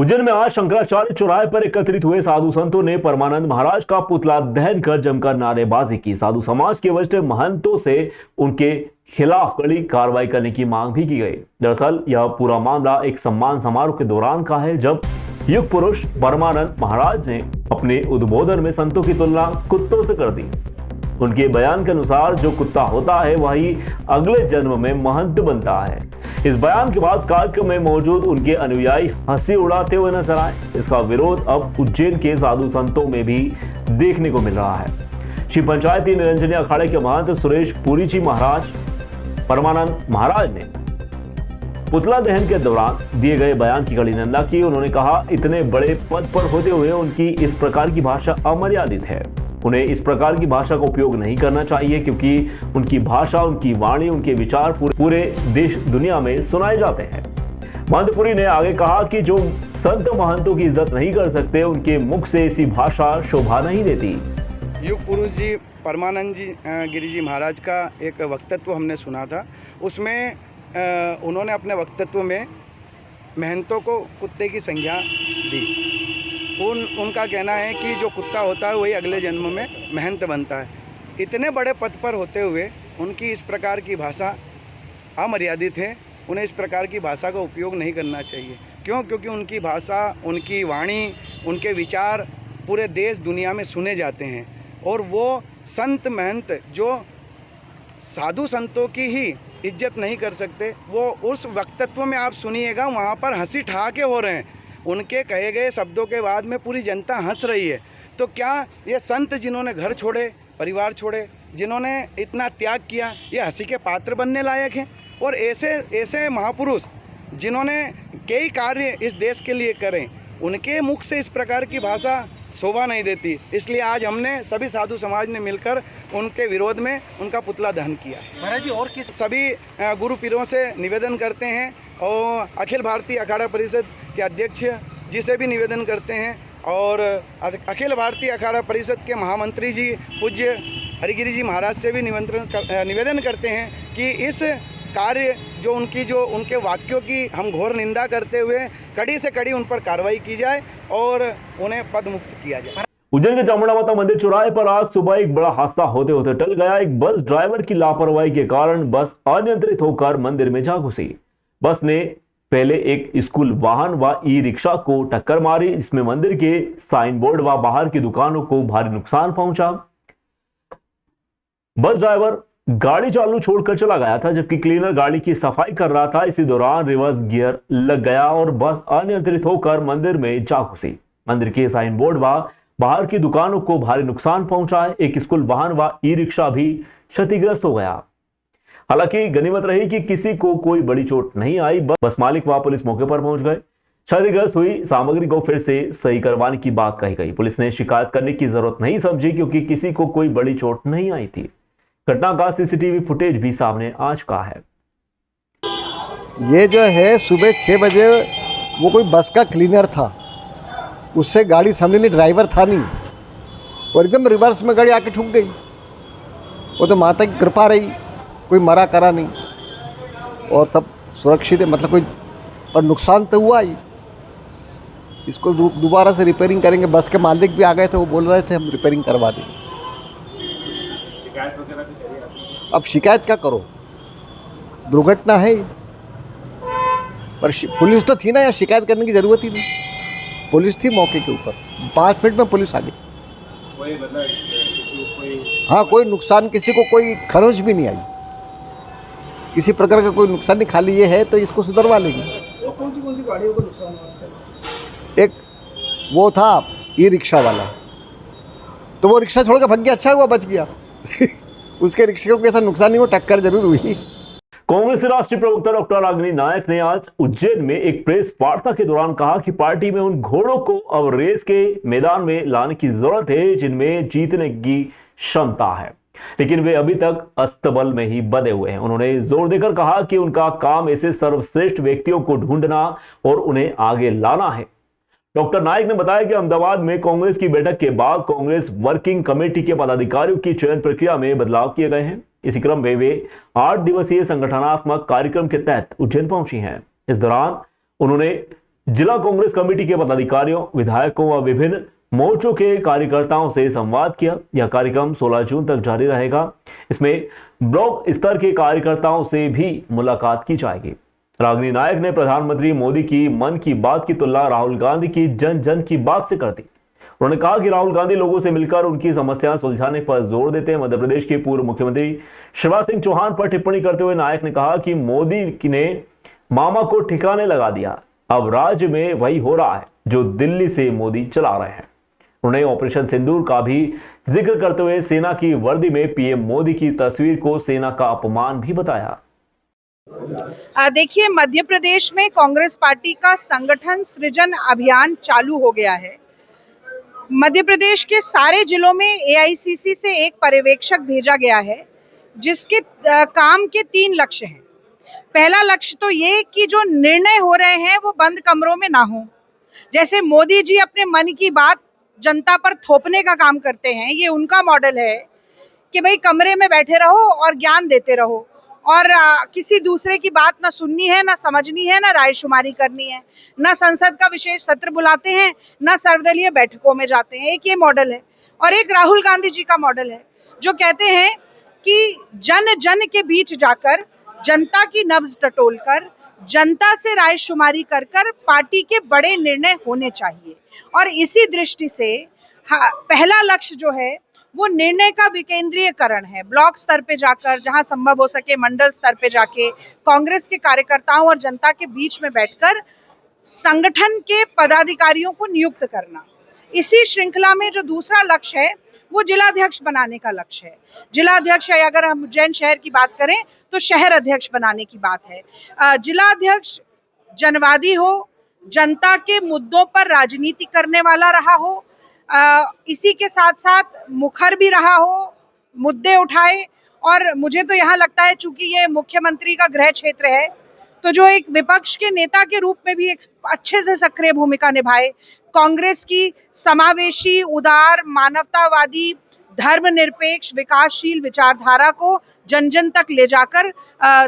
उज्जैन में आज शंकराचार्य चौराहे पर एकत्रित हुए साधु संतों ने परमानंद महाराज का पुतला दहन कर जमकर नारेबाजी की। साधु समाज के वरिष्ठ महंतों से उनके खिलाफ कड़ी कार्रवाई करने की मांग भी की गई। दरअसल यह पूरा मामला एक सम्मान समारोह के दौरान का है, जब युग पुरुष परमानंद महाराज ने अपने उद्बोधन में संतों की तुलना कुत्तों से कर दी। उनके बयान के अनुसार जो कुत्ता होता है वही अगले जन्म में महंत बनता है। इस बयान के बाद कार्यक्रम में मौजूद उनके अनुयायी हंसी उड़ाते हुए नजर आए। इसका विरोध अब उज्जैन के साधु संतों में भी देखने को मिल रहा है। श्री पंचायती निरंजनी अखाड़े के महंत सुरेश पुरी जी महाराज परमानंद महाराज ने पुतला दहन के दौरान दिए गए बयान की कड़ी निंदा की। उन्होंने कहा, इतने बड़े पद पर होते हुए उनकी इस प्रकार की भाषा अमर्यादित है। उन्हें इस प्रकार की भाषा का उपयोग नहीं करना चाहिए, क्योंकि उनकी भाषा, उनकी वाणी, उनके विचार पूरे देश दुनिया में सुनाए जाते हैं। महंतपुरी ने आगे कहा कि जो संत महंतों की इज्जत नहीं कर सकते, उनके मुख से ऐसी भाषा शोभा नहीं देती। युग पुरुष जी परमानंद जी गिरि जी महाराज का एक वक्तव्य हमने सुना था। उसमें उन्होंने अपने वक्तव्य में महंतों को कुत्ते की संज्ञा दी। उनका कहना है कि जो कुत्ता होता है वही अगले जन्म में महंत बनता है। इतने बड़े पद पर होते हुए उनकी इस प्रकार की भाषा अमर्यादित है। उन्हें इस प्रकार की भाषा का उपयोग नहीं करना चाहिए। क्यों? क्योंकि उनकी भाषा, उनकी वाणी, उनके विचार पूरे देश दुनिया में सुने जाते हैं। और वो संत महंत जो साधु संतों की ही इज्जत नहीं कर सकते, वो उस वक्तव्य में आप सुनिएगा, वहाँ पर हंसी ठहाके हो रहे हैं। उनके कहे गए शब्दों के बाद में पूरी जनता हंस रही है। तो क्या ये संत जिन्होंने घर छोड़े, परिवार छोड़े, जिन्होंने इतना त्याग किया, ये हंसी के पात्र बनने लायक हैं? और ऐसे महापुरुष जिन्होंने कई कार्य इस देश के लिए करें, उनके मुख से इस प्रकार की भाषा शोभा नहीं देती। इसलिए आज हमने सभी साधु समाज ने मिलकर उनके विरोध में उनका पुतला दहन किया है। महाराज जी, और किस सभी गुरु पीरों से निवेदन करते हैं और अखिल भारतीय अखाड़ा परिषद के अध्यक्ष जी से भी निवेदन करते हैं, और अखिल भारतीय अखाड़ा परिषद के महामंत्री जी पूज्य हरिगिरी जी महाराज से भी निवेदन करते हैं कि इस कार्य जो उनके वाक्यों की हम घोर निंदा करते हुए कड़ी से कड़ी उन पर कार्रवाई की जाए और उन्हें पद मुक्त किया जाए। उज्जैन के चामुंडा माता मंदिर चौराहे पर आज सुबह एक बड़ा हादसा होते होते टल गया। एक बस ड्राइवर की लापरवाही के कारण बस अनियंत्रित होकर मंदिर में जा घुसी। बस ने पहले एक स्कूल वाहन व ई रिक्शा को टक्कर मारी, जिसमें मंदिर के साइन बोर्ड व बाहर की दुकानों को भारी नुकसान पहुंचा। बस ड्राइवर गाड़ी चालू छोड़कर चला गया था, जबकि क्लीनर गाड़ी की सफाई कर रहा था। इसी दौरान रिवर्स गियर लग गया और बस अनियंत्रित होकर मंदिर में जा घुसी। मंदिर के साइन बोर्ड व बाहर की दुकानों को भारी नुकसान पहुंचा है। एक स्कूल वाहन व ई रिक्शा भी क्षतिग्रस्त हो गया। हालांकि गनीमत रही कि किसी को कोई बड़ी चोट नहीं आई। बस मालिक व पुलिस मौके पर पहुंच गए। क्षतिग्रस्त हुई सामग्री को फिर से सही करवाने की बात कही गई। पुलिस ने शिकायत करने की जरूरत नहीं समझी, क्योंकि किसी को कोई बड़ी चोट नहीं आई थी। घटना का सीसीटीवी फुटेज भी सामने आ चुका है। ये जो है सुबह 6 बजे वो कोई बस का क्लीनर था, उससे गाड़ी सामने नहीं, ड्राइवर था नहीं, और एकदम रिवर्स में गाड़ी आके ठुक गई। वो तो माता की कृपा रही, कोई मरा करा नहीं और सब सुरक्षित है। मतलब कोई पर नुकसान तो हुआ ही। इसको दोबारा से रिपेयरिंग करेंगे। बस के मालिक भी आ गए थे, वो बोल रहे थे हम रिपेयरिंग करवा देंगे। शिकायत वगैरह भी करी आपने? अब शिकायत क्या करो, दुर्घटना है। पर पुलिस तो थी ना, या शिकायत करने की जरूरत ही नहीं। पुलिस थी मौके के ऊपर, 5 मिनट में पुलिस आ गई। कोई मतलब किसी को कोई हाँ, कोई नुकसान, किसी को कोई खरोच भी नहीं आई, किसी प्रकार का कोई नुकसान नहीं। खाली ये है तो इसको सुधरवा लेंगे। तो कौन सी गाड़ियों को नुकसान हुआ उसका? एक वो था ई रिक्शा वाला, तो वो रिक्शा छोड़ के भाग गया। अच्छा हुआ बच गया। उसके रिक्शे को कैसा नुकसान नहीं हुआ, टक्कर जरूर हुई। कांग्रेस राष्ट्रीय प्रवक्ता डॉक्टर रागिनी नायक ने आज उज्जैन में एक प्रेस वार्ता के दौरान कहा कि पार्टी में उन घोड़ों को अब रेस के मैदान में लाने की जरूरत है जिनमें जीतने की क्षमता है, लेकिन वे अभी तक अस्तबल में ही बंधे हुए हैं। उन्होंने जोर देकर कहा कि उनका काम ऐसे सर्वश्रेष्ठ व्यक्तियों को ढूंढना और उन्हें आगे लाना है। डॉक्टर नायक ने बताया कि अहमदाबाद में कांग्रेस की बैठक के बाद कांग्रेस वर्किंग कमेटी के पदाधिकारियों की चयन प्रक्रिया में बदलाव किए गए हैं। इसी क्रम में वे 8 दिवसीय संगठनात्मक कार्यक्रम के तहत उज्जैन पहुंची हैं। इस दौरान उन्होंने जिला कांग्रेस कमेटी के पदाधिकारियों, विधायकों व विभिन्न मोर्चों के कार्यकर्ताओं से संवाद किया। यह कार्यक्रम 16 जून तक जारी रहेगा। इसमें ब्लॉक स्तर के कार्यकर्ताओं से भी मुलाकात की जाएगी। रागिनी नायक ने प्रधानमंत्री मोदी की मन की बात की तुलना राहुल गांधी की जन जन की बात से कर दी। उन्होंने कहा कि राहुल गांधी लोगों से मिलकर उनकी समस्याएं सुलझाने पर जोर देते हैं। मध्य प्रदेश के पूर्व मुख्यमंत्री शिवराज सिंह चौहान पर टिप्पणी करते हुए नायक ने कहा कि मोदी ने मामा को ठिकाने लगा दिया, अब राज्य में वही हो रहा है जो दिल्ली से मोदी चला रहे हैं। उन्होंने ऑपरेशन सिंदूर का भी जिक्र करते हुए सेना की वर्दी में पीएम मोदी की तस्वीर को सेना का अपमान भी बताया। देखिए, मध्य प्रदेश में कांग्रेस पार्टी का संगठन सृजन अभियान चालू हो गया है। मध्य प्रदेश के सारे जिलों में एआईसीसी से एक पर्यवेक्षक भेजा गया है, जिसके काम के 3 लक्ष्य हैं। पहला लक्ष्य तो ये कि जो निर्णय हो रहे हैं वो बंद कमरों में ना हो। जैसे मोदी जी अपने मन की बात जनता पर थोपने का काम करते हैं, ये उनका मॉडल है कि भाई कमरे में बैठे रहो और ज्ञान देते रहो और किसी दूसरे की बात ना सुननी है, ना समझनी है, ना रायशुमारी करनी है, ना संसद का विशेष सत्र बुलाते हैं, ना सर्वदलीय बैठकों में जाते हैं। एक ये मॉडल है। और एक राहुल गांधी जी का मॉडल है, जो कहते हैं कि जन जन के बीच जाकर जनता की नब्ज टटोलकर जनता से रायशुमारी कर कर पार्टी के बड़े निर्णय होने चाहिए। और इसी दृष्टि से पहला लक्ष्य जो है वो निर्णय का विकेंद्रीयकरण है। ब्लॉक स्तर पे जाकर, जहां संभव हो सके मंडल स्तर पे जाके कांग्रेस के कार्यकर्ताओं और जनता के बीच में बैठकर संगठन के पदाधिकारियों को नियुक्त करना। इसी श्रृंखला में जो दूसरा लक्ष्य है वो जिलाध्यक्ष बनाने का लक्ष्य है। जिलाध्यक्ष है, अगर हम उज्जैन शहर की बात करें तो शहर अध्यक्ष बनाने की बात है। जिलाध्यक्ष जनवादी हो, जनता के मुद्दों पर राजनीति करने वाला रहा हो, इसी के साथ साथ मुखर भी रहा हो, मुद्दे उठाए। और मुझे तो यहाँ लगता है, चूंकि ये मुख्यमंत्री का गृह क्षेत्र है, तो जो एक विपक्ष के नेता के रूप में भी एक अच्छे से सक्रिय भूमिका निभाए, कांग्रेस की समावेशी, उदार, मानवतावादी, धर्मनिरपेक्ष, विकासशील विचारधारा को जन जन तक ले जाकर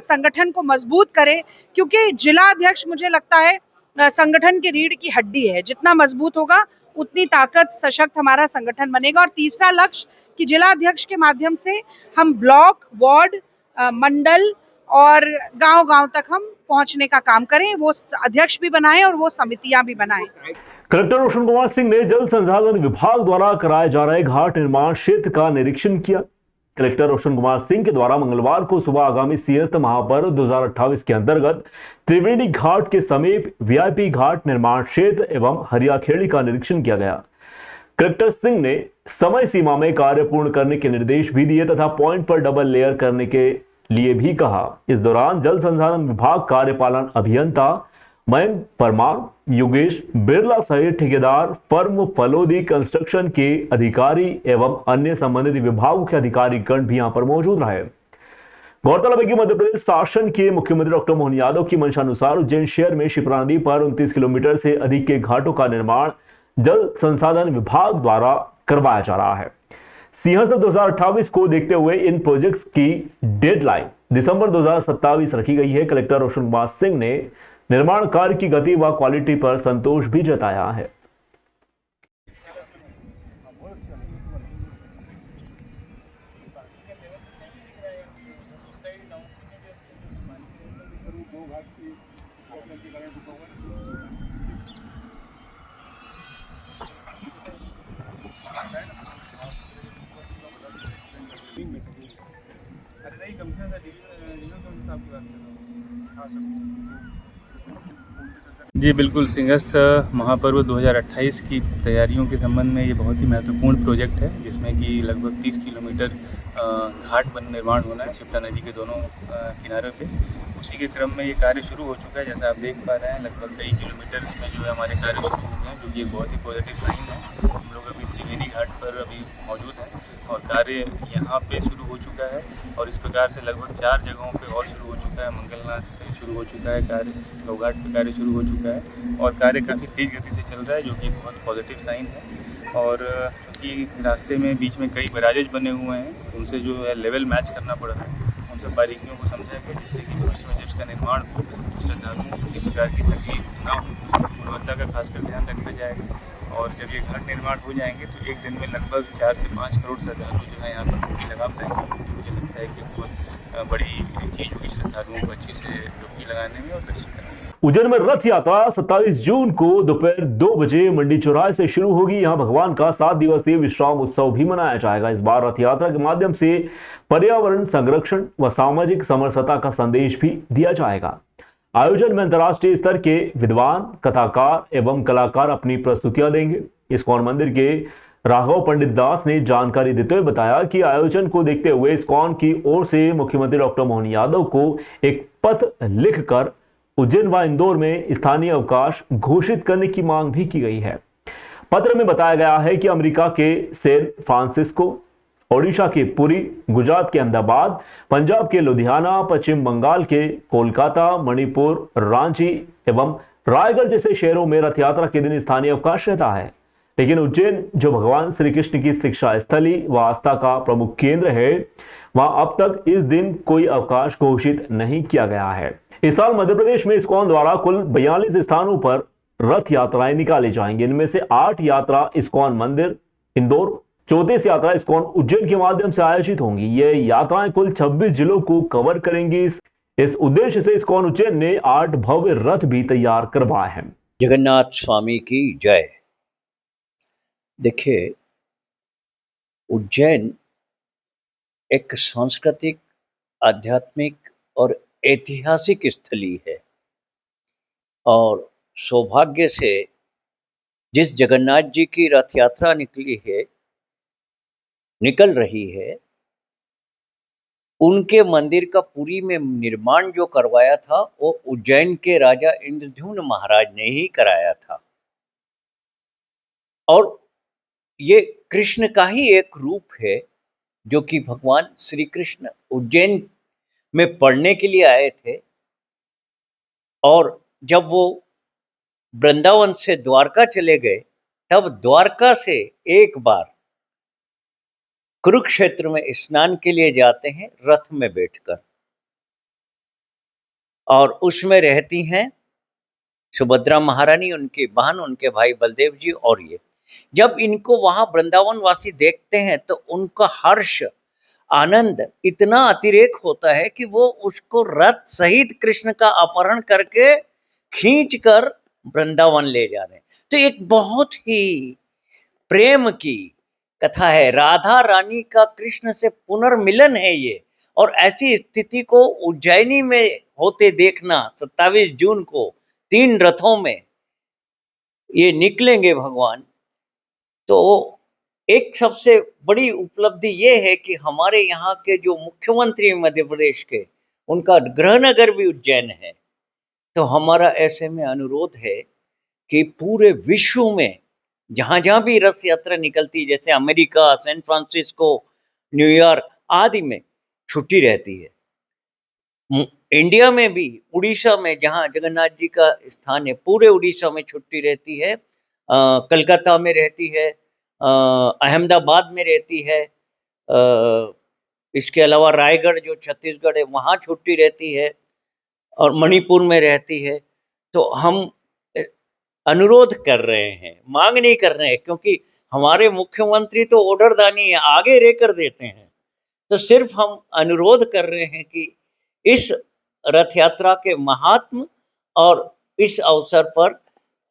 संगठन को मजबूत करे। क्योंकि जिला अध्यक्ष मुझे लगता है संगठन की रीढ़ की हड्डी है। जितना मजबूत होगा उतनी ताकत, सशक्त हमारा संगठन बनेगा। और तीसरा लक्ष्य कि जिला अध्यक्ष के माध्यम से हम ब्लॉक, वार्ड, मंडल और गांव-गांव तक हम पहुंचने का काम करें। वो अध्यक्ष भी बनाएं और वो समितियां भी बनाएं। कलेक्टर रोशन कुमार सिंह ने जल संसाधन विभाग द्वारा कराए जा रहे घाट निर्माण क्षेत्र का निरीक्षण किया। कलेक्टर रोशन कुमार सिंह के द्वारा मंगलवार को सुबह आगामी सिंहस्थ महापर्व 2028 के अंतर्गत त्रिवेणी घाट के समीप वीआईपी घाट निर्माण क्षेत्र एवं हरियाखेड़ी का निरीक्षण किया गया। कलेक्टर सिंह ने समय सीमा में कार्य पूर्ण करने के निर्देश भी दिए तथा पॉइंट पर डबल लेयर करने के लिए भी कहा। इस दौरान जल संसाधन विभाग कार्यपालन अभियंता मयंक परमार, योगेश बिरला सहित ठेकेदार, फर्म फलोदी कंस्ट्रक्शन के अधिकारी एवं अन्य संबंधित विभागों के अधिकारी गण भी यहां पर मौजूद रहे। गौरतलब है कि मध्य प्रदेश शासन के मुख्यमंत्री डॉक्टर मोहन यादव की मंशानुसार उज्जैन शहर में शिप्रा नदी पर 29 किलोमीटर से अधिक के घाटों का निर्माण जल संसाधन विभाग द्वारा करवाया जा रहा है। सिंहस्थ 2028 को देखते हुए इन प्रोजेक्ट्स की डेडलाइन दिसंबर 2027 रखी गई है। कलेक्टर रोशन कुमार सिंह ने निर्माण कार्य की गति व क्वालिटी पर संतोष भी जताया है। जी बिल्कुल, सिंहस्थ महापर्व 2028 की तैयारियों के संबंध में ये बहुत ही महत्वपूर्ण प्रोजेक्ट है, जिसमें कि लगभग 30 किलोमीटर घाट निर्माण होना है शिप्रा नदी के दोनों किनारों पे। उसी के क्रम में ये कार्य शुरू हो चुका है। जैसा आप देख पा रहे हैं, लगभग कई किलोमीटर में जो है हमारे कार्य शुरू हो गए हैं, जो कि एक बहुत ही पॉजिटिव साइन है। हम लोग अभी त्रिवेणी घाट पर अभी मौजूद हैं और कार्य यहाँ पे शुरू हो चुका है। और इस प्रकार से लगभग 4 जगहों पे और शुरू हो चुका है। मंगलनाथ पे शुरू हो चुका है कार्य, चौघाट पे कार्य शुरू हो चुका है और कार्य काफ़ी तेज़ गति से चल रहा है, जो कि बहुत पॉजिटिव साइन है। और क्योंकि रास्ते में बीच में कई बैराजेज बने हुए हैं, उनसे जो है लेवल मैच करना पड़ रहा है। उन सब बारीकियों को समझा गया, जिससे कि भविष्य में जब इसका निर्माण हो तो श्रद्धालुओं को किसी प्रकार की तकलीफ ना हो। का खासकर ध्यान रखा जाएगा। और जब ये घाट निर्माण हो जाएंगे तो एक दिन में लगभग 4 से 5 करोड़ श्रद्धालु जो है यहाँ पर डुबकी लगा पाएंगे। मुझे लगता है कि बहुत बड़ी चीज़ होगी श्रद्धालुओं को अच्छी से डुबकी लगाने में और दर्शन करने में। उज्जैन में रथ यात्रा 27 जून को दोपहर 2 बजे मंडी चौराहे से शुरू होगी। यहां भगवान का 7 दिवसीय विश्राम उत्सव भी मनाया जाएगा। इस बार रथ यात्रा के माध्यम से पर्यावरण संरक्षण व सामाजिक समरसता का संदेश भी दिया जाएगा। आयोजन में अंतर्राष्ट्रीय स्तर के विद्वान, कथाकार एवं कलाकार अपनी प्रस्तुतियां देंगे। इस्कॉन मंदिर के राघव पंडित दास ने जानकारी देते हुए बताया कि आयोजन को देखते हुए इस्कॉन की ओर से मुख्यमंत्री डॉक्टर मोहन यादव को एक पत्र लिखकर उज्जैन व इंदौर में स्थानीय अवकाश घोषित करने की मांग भी की गई है। पत्र में बताया गया है कि अमेरिका के सैन फ्रांसिस्को, ओडिशा के पुरी, गुजरात के अहमदाबाद, पंजाब के लुधियाना, पश्चिम बंगाल के कोलकाता, मणिपुर, रांची एवं रायगढ़ जैसे शहरों में रथ यात्रा के दिन स्थानीय अवकाश रहता है। लेकिन उज्जैन, जो भगवान श्री कृष्ण की शिक्षा स्थली व आस्था का प्रमुख केंद्र है, वहां अब तक इस दिन कोई अवकाश घोषित नहीं किया गया है। इस साल मध्य प्रदेश में इस्कॉन द्वारा कुल 42 स्थानों पर रथ यात्राएं निकाली जाएंगी। इनमें से 8 यात्रा इस्कॉन मंदिर इंदौर, 34 यात्रा इस्कॉन उज्जैन के माध्यम से आयोजित होंगी। ये यात्राएं कुल 26 जिलों को कवर करेंगी। इस उद्देश्य से इस्कॉन उज्जैन ने 8 भव्य रथ भी तैयार करवाए हैं। जगन्नाथ स्वामी की जय। देखिए, उज्जैन एक सांस्कृतिक, आध्यात्मिक और ऐतिहासिक स्थली है और सौभाग्य से जिस जगन्नाथ जी की रथ यात्रा निकल रही है, उनके मंदिर का पुरी में निर्माण जो करवाया था वो उज्जैन के राजा इंद्रद्युम्न महाराज ने ही कराया था। और ये कृष्ण का ही एक रूप है जो कि भगवान श्री कृष्ण उज्जैन में पढ़ने के लिए आए थे और जब वो वृंदावन से द्वारका चले गए तब द्वारका से एक बार कुरुक्षेत्र में स्नान के लिए जाते हैं रथ में बैठकर, और उसमें रहती हैं सुभद्रा महारानी, उनकी बहन, उनके भाई बलदेव जी। और ये जब इनको वहां वृंदावन वासी देखते हैं तो उनका हर्ष, आनंद इतना अतिरेक होता है कि वो उसको रथ सहित कृष्ण का अपहरण करके खींच कर वृंदावन ले जा रहे हैं। तो एक बहुत ही प्रेम की कथा है, राधा रानी का कृष्ण से पुनर्मिलन है ये। और ऐसी स्थिति को उज्जैनी में होते देखना, 27 जून को 3 रथों में ये निकलेंगे भगवान, तो एक सबसे बड़ी उपलब्धि ये है कि हमारे यहाँ के जो मुख्यमंत्री मध्य प्रदेश के, उनका गृहनगर भी उज्जैन है। तो हमारा ऐसे में अनुरोध है कि पूरे विश्व में जहाँ जहाँ भी रथ यात्रा निकलती, जैसे अमेरिका, सैन फ्रांसिस्को, न्यूयॉर्क आदि में छुट्टी रहती है, इंडिया में भी उड़ीसा में जहाँ जगन्नाथ जी का स्थान है, पूरे उड़ीसा में छुट्टी रहती है, कलकत्ता में रहती है, अहमदाबाद में रहती है, इसके अलावा रायगढ़ जो छत्तीसगढ़ है वहाँ छुट्टी रहती है, और मणिपुर में रहती है। तो हम अनुरोध कर रहे हैं, मांग नहीं कर रहे हैं, क्योंकि हमारे मुख्यमंत्री तो ऑर्डरदानी है, आगे रहकर देते हैं। तो सिर्फ हम अनुरोध कर रहे हैं कि इस रथ यात्रा के महात्म और इस अवसर पर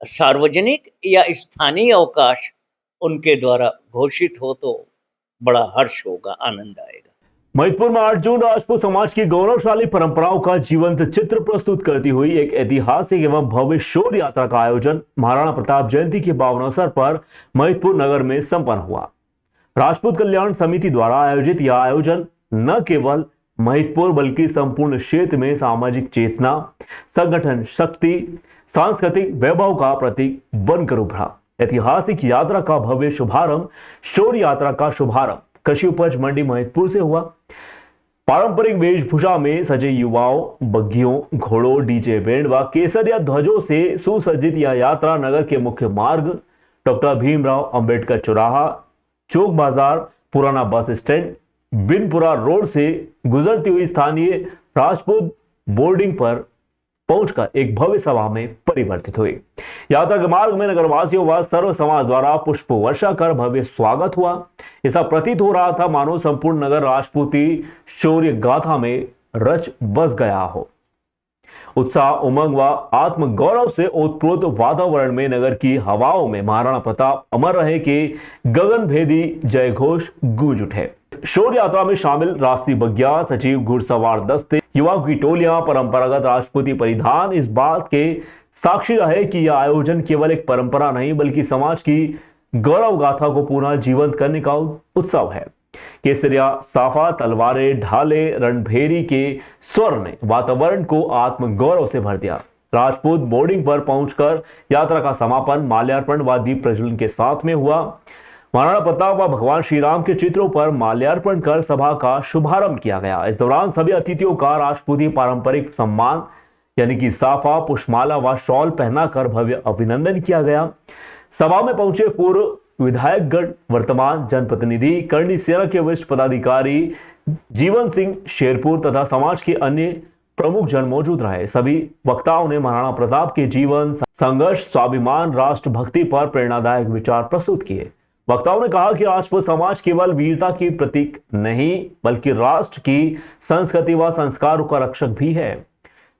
सार्वजनिक या स्थानीय अवकाश उनके द्वारा घोषित हो तो बड़ा हर्ष होगा, आनंद आएगा। महिदपुर में 8 जून राजपूत समाज की गौरवशाली परंपराओं का जीवंत चित्र प्रस्तुत करती हुई एक ऐतिहासिक एवं भव्य शोर यात्रा का आयोजन महाराणा प्रताप जयंती के पावन अवसर पर महिदपुर नगर में संपन्न हुआ। राजपूत कल्याण समिति द्वारा आयोजित यह आयोजन न केवल महिदपुर बल्कि संपूर्ण क्षेत्र में सामाजिक चेतना, संगठन शक्ति, सांस्कृतिक वैभव का प्रतीक बनकर उभरा। ऐतिहासिक यात्रा का भव्य शुभारंभ, शोर यात्रा का शुभारंभ कृषि उपज मंडी महिदपुर से हुआ। पारंपरिक वेशभूषा में सजे युवाओं, बग्घियों, घोड़ों, डीजे बैंड व केसरिया ध्वजों से सुसज्जित यह यात्रा नगर के मुख्य मार्ग डॉक्टर भीमराव अंबेडकर चौराहा, चौक बाजार, पुराना बस स्टैंड, बिनपुरा रोड से गुजरती हुई स्थानीय राजपूत बोर्डिंग पर पहुंचकर एक भव्य सभा में परिवर्तित हुई। यात्रा के मार्ग में नगरवासियों व सर्व समाज द्वारा पुष्प वर्षा कर भव्य स्वागत हुआ। ऐसा प्रतीत हो रहा था मानो संपूर्ण नगर राजपूती शौर्य गाथा में रच बस गया हो। उत्साह, उमंग व आत्मगौरव से ओतप्रोत वातावरण में नगर की हवाओं में महाराणा प्रताप अमर रहे के गगनभेदी जय घोष गूंज उठे। शौर्य यात्रा में शामिल राष्ट्रीय बग्या, सचिव, घुड़सवार दस्ते, युवाओं की टोलियां परंपरागत राजपूती परिधान इस बात के साक्षी रहे कि यह आयोजन केवल एक परंपरा नहीं बल्कि समाज की गौरव गाथा को पुनः जीवंत करने का उत्सव है। केसरिया, साफा, तलवारें, ढाले, रणभेरी के स्वर ने वातावरण को आत्मगौरव से भर दिया। राजपूत बोर्डिंग पर पहुंचकर यात्रा का समापन माल्यार्पण व दीप प्रज्वलन के साथ में हुआ। महाराणा प्रताप व भगवान श्री राम के चित्रों पर माल्यार्पण कर सभा का शुभारंभ किया गया। इस दौरान सभी अतिथियों का राजपूती पारंपरिक सम्मान यानी कि साफा, पुष्पमाला व शॉल पहनाकर भव्य अभिनंदन किया गया। सभा में पहुंचे पूर्व विधायकगण, वर्तमान जनप्रतिनिधि, करनी सेना के वरिष्ठ पदाधिकारी जीवन सिंह शेरपुर तथा समाज के अन्य प्रमुख जन मौजूद रहे। सभी वक्ताओं ने महाराणा प्रताप के जीवन, संघर्ष, स्वाभिमान, राष्ट्रभक्ति पर प्रेरणादायक विचार प्रस्तुत किए। वक्ताओं ने कहा कि राजपूत समाज केवल वीरता की प्रतीक नहीं बल्कि राष्ट्र की संस्कृति व संस्कारों का रक्षक भी है।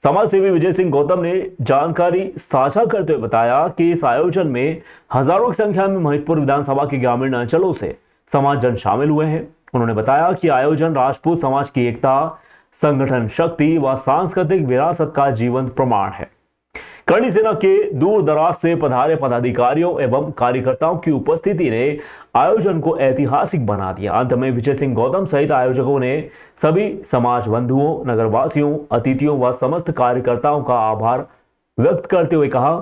समाज सेवी विजय सिंह गौतम ने जानकारी साझा करते हुए बताया कि इस आयोजन में हजारों की संख्या में महिदपुर विधानसभा के ग्रामीण अंचलों से समाजजन शामिल हुए हैं। उन्होंने बताया कि आयोजन राजपूत समाज की एकता, संगठन शक्ति व सांस्कृतिक विरासत का जीवंत प्रमाण है। करनी सेना के दूर दराज से पधारे पदाधिकारियों एवं कार्यकर्ताओं की उपस्थिति ने आयोजन को ऐतिहासिक बना दिया। अंत में विजय सिंह गौतम सहित आयोजकों ने सभी समाज बंधुओं, नगरवासियों, अतिथियों व समस्त कार्यकर्ताओं का आभार व्यक्त करते हुए कहा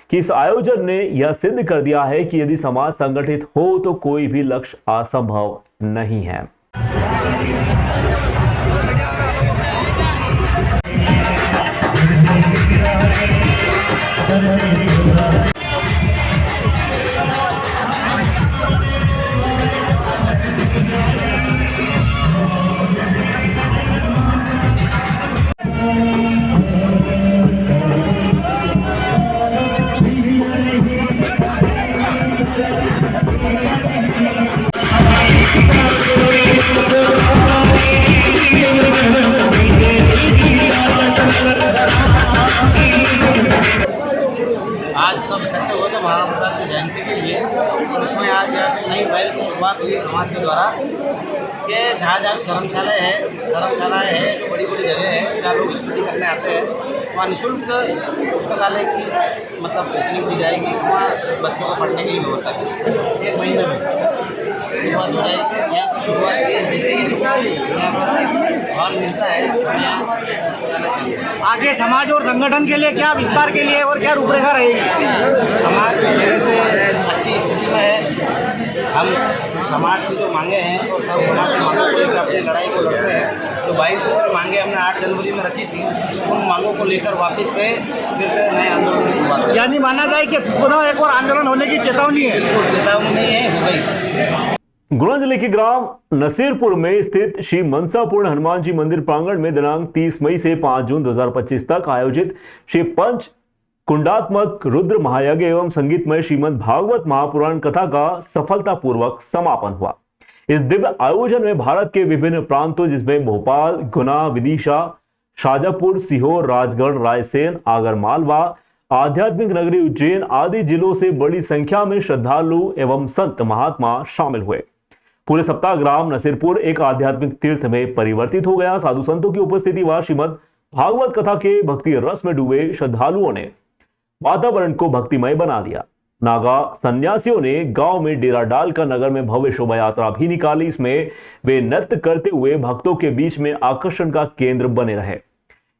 कि इस आयोजन ने यह सिद्ध कर दिया है कि यदि समाज संगठित हो तो कोई भी लक्ष्य असंभव नहीं है। आज सब इकट्ठे हुए थे महाराणा प्रताप की जयंती के लिए और उसमें आज जैसे नई पहल की शुरुआत हुई समाज के द्वारा कि जहाँ जहाँ धर्मशालाएँ हैं जो बड़ी बड़ी जगह है जहाँ लोग स्टडी करने आते हैं वहाँ निःशुल्क पुस्तकालय की मतलब ओपनिंग की जाएगी। वहाँ बच्चों को पढ़ने की व्यवस्था की 1 महीने में शुरुआत हो जाएगी। यहाँ से शुरुआत की जैसे ही यहाँ पर हॉल मिलता है हम यहाँ पुस्तकालय चलते हैं। आज ये समाज और संगठन के लिए क्या विस्तार के लिए और क्या रूपरेखा रहेगी? समाज पहले से अच्छी स्थिति में है। हम समाज की जो मांगे हैं और सब समाज की मांगों को लेकर अपनी लड़ाई को लड़ते हैं। तो 22 की मांगे हमने 8 जनवरी में रखी थी। उन मांगों को लेकर वापस से फिर से नए आंदोलन की शुरुआत है। यानी माना जाए कि पुनः एक और आंदोलन होने की चेतावनी है? चेतावनी नहीं है, हो गई सर। गुना जिले के ग्राम नसीरपुर में स्थित श्री मनसापूर्ण हनुमान जी मंदिर प्रांगण में दिनांक 30 मई से 5 जून 2025 तक आयोजित श्री पंच कुंडात्मक रुद्र महायज्ञ एवं संगीतमय श्रीमद् भागवत महापुराण कथा का सफलतापूर्वक समापन हुआ। इस दिव्य आयोजन में भारत के विभिन्न प्रांतों जिसमें भोपाल, गुना, विदिशा, शाजापुर, सीहोर, राजगढ़, रायसेन, आगरमालवा, आध्यात्मिक नगरी उज्जैन आदि जिलों से बड़ी संख्या में श्रद्धालु एवं संत महात्मा शामिल हुए। पूरे सप्ताह ग्राम नसीरपुर एक आध्यात्मिक तीर्थ में परिवर्तित हो गया। साधु संतों की उपस्थिति व श्रीमद् भागवत कथा के भक्ति रस में डूबे श्रद्धालुओं ने वातावरण को भक्तिमय बना दिया। नागा सन्यासियों ने गांव में डेरा डालकर नगर में भव्य शोभा यात्रा भी निकाली। इसमें वे नृत्य करते हुए भक्तों के बीच में आकर्षण का केंद्र बने रहे।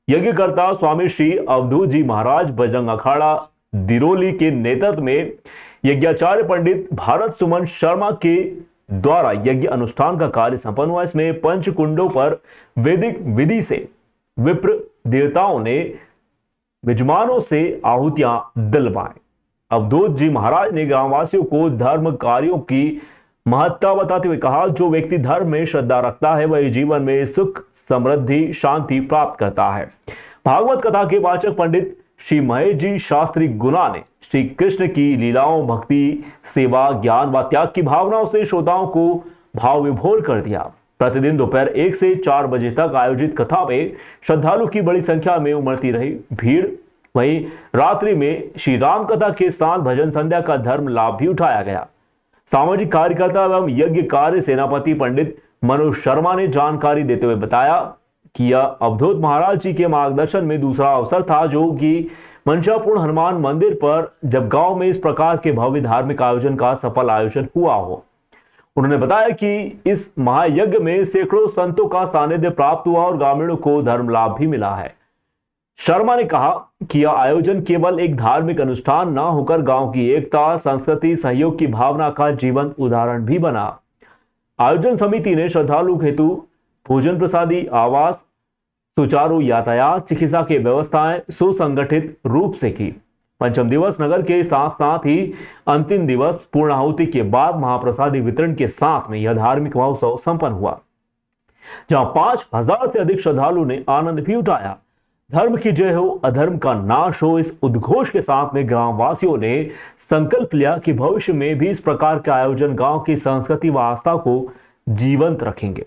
यज्ञकर्ता स्वामी श्री अवधूत जी महाराज बजरंग अखाड़ा दिरोली के नेतृत्व में यज्ञाचार्य पंडित भारत सुमन शर्मा के द्वारा यज्ञ अनुष्ठान का कार्य संपन्न हुआ। इसमें पंच कुंडों पर वैदिक विधि से विप्र देवताओं ने विजमानों से आहुतियां दिलवाएं। अवधूत जी महाराज ने ग्रामवासियों को धर्म कार्यों की महत्ता बताते हुए कहा, जो व्यक्ति धर्म में श्रद्धा रखता है वह जीवन में सुख, समृद्धि, शांति प्राप्त करता है। भागवत कथा के वाचक पंडित श्री महेश जी शास्त्री गुना ने श्री कृष्ण की लीलाओं, भक्ति, सेवा, ज्ञान व त्याग की भावनाओं से श्रोताओं को भाव विभोर कर दिया। प्रतिदिन दोपहर 1 से 4 बजे तक आयोजित कथा में श्रद्धालु की बड़ी संख्या में उमड़ती रही भीड़। वहीं रात्रि में श्री राम कथा के साथ भजन संध्या का धर्म लाभ भी उठाया गया। सामाजिक कार्यकर्ता एवं यज्ञ कार्य सेनापति पंडित मनोज शर्मा ने जानकारी देते हुए बताया कि यह अवधूत महाराज जी के मार्गदर्शन में दूसरा अवसर था जो कि मंशापूर्ण हनुमान मंदिर पर जब गांव में इस प्रकार के भव्य धार्मिक आयोजन का सफल आयोजन हुआ हो। उन्होंने बताया कि इस महायज्ञ में सैकड़ों संतों का सानिध्य प्राप्त हुआ और ग्रामीणों को धर्म लाभ भी मिला है। शर्मा ने कहा कि यह आयोजन केवल एक धार्मिक अनुष्ठान न होकर गांव की एकता, संस्कृति, सहयोग की भावना का जीवंत उदाहरण भी बना। आयोजन समिति ने श्रद्धालु हेतु भोजन प्रसादी, आवास, सुचारू यातायात, चिकित्सा की व्यवस्थाएं सुसंगठित रूप से की। पंचम दिवस नगर के साथ साथ ही अंतिम दिवस पूर्णाहुति के बाद महाप्रसादी वितरण के साथ में यह धार्मिक महोत्सव संपन्न हुआ, जहां 5000 से अधिक श्रद्धालुओं ने आनंद भी उठाया। धर्म की जय हो, अधर्म का नाश हो, इस उद्घोष के साथ में ग्रामवासियों ने संकल्प लिया कि भविष्य में भी इस प्रकार के आयोजन गांव की संस्कृति व आस्था को जीवंत रखेंगे।